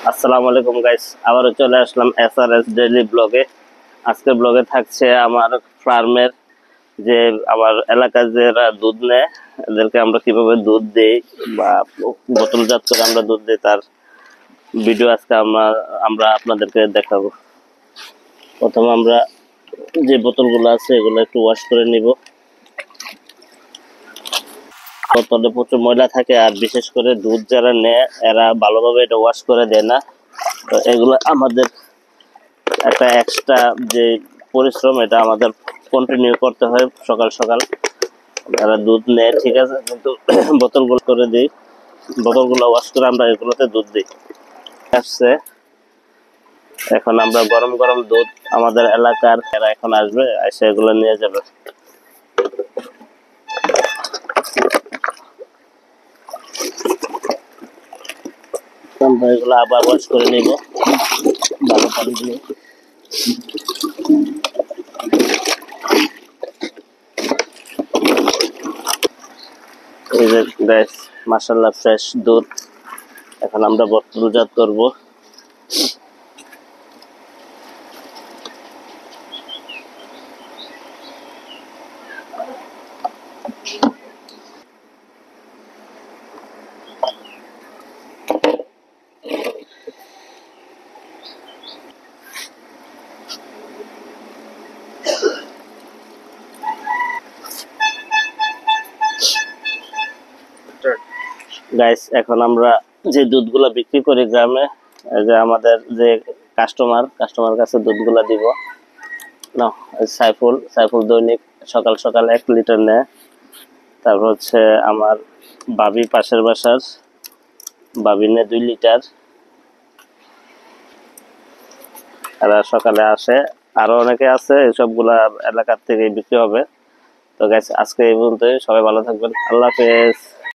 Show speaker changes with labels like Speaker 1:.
Speaker 1: আসসালামু আলাইকুম গাইস, আবারও চলে আসলাম এসআরএস ডেইলি ব্লগে। আজকের ব্লগে থাকছে আমার ফার্মের যে আমার এলাকার যারা দুধ নেয় এদেরকে আমরা কিভাবে দুধ দিই বা বোতলজাত করে আমরা দুধ দিই তার ভিডিও আজকে আমরা আপনাদেরকে দেখাবো। প্রথমে আমরা যে বোতলগুলো আছে এগুলো একটু ওয়াশ করে নিব। বোতলে প্রচুর ময়লা থাকে আর বিশেষ করে দুধ যারা নেয় এরা ভালোভাবে এটা ওয়াশ করে দেয় না। তো এগুলো আমাদের একটা এক্সট্রা যে পরিশ্রম, এটা আমাদের কন্টিনিউ করতে হয় সকাল সকাল। যারা দুধ নেয় ঠিক আছে, কিন্তু বোতলগুলো করে দিই, বোতলগুলো ওয়াশ করে আমরা এগুলোতে দুধ দিই। আসছে এখন আমরা গরম গরম দুধ আমাদের এলাকার এরা এখন আসবে, এসে এগুলো নিয়ে যাবে। আমরা এগুলো আবার ওয়াশ করে নিব ভালো পানি দিয়ে। এই যে গাইস, মাশাআল্লাহ ফ্রেশ দুধ এখন আমরা বোতলজাত করব। গাইস, এখন আমরা যে দুধগুলা বিক্রি করি গ্রামে, যে আমাদের যে কাস্টমার কাছে দুধগুলা দিব না। সাইফুল দৈনিক সকাল সকাল 1 লিটার নেয়। তারপর হচ্ছে আমার ভাবি পাশের বাসার ভাবি নেয় 2 লিটার। এরা সকালে আসে, আরো অনেকে আছে, সবগুলা এলাকার থেকে বিক্রি হবে। তো গাইস, আজকে এই পর্যন্তই। সবাই ভালো থাকবেন, আল্লাহ হাফেজ।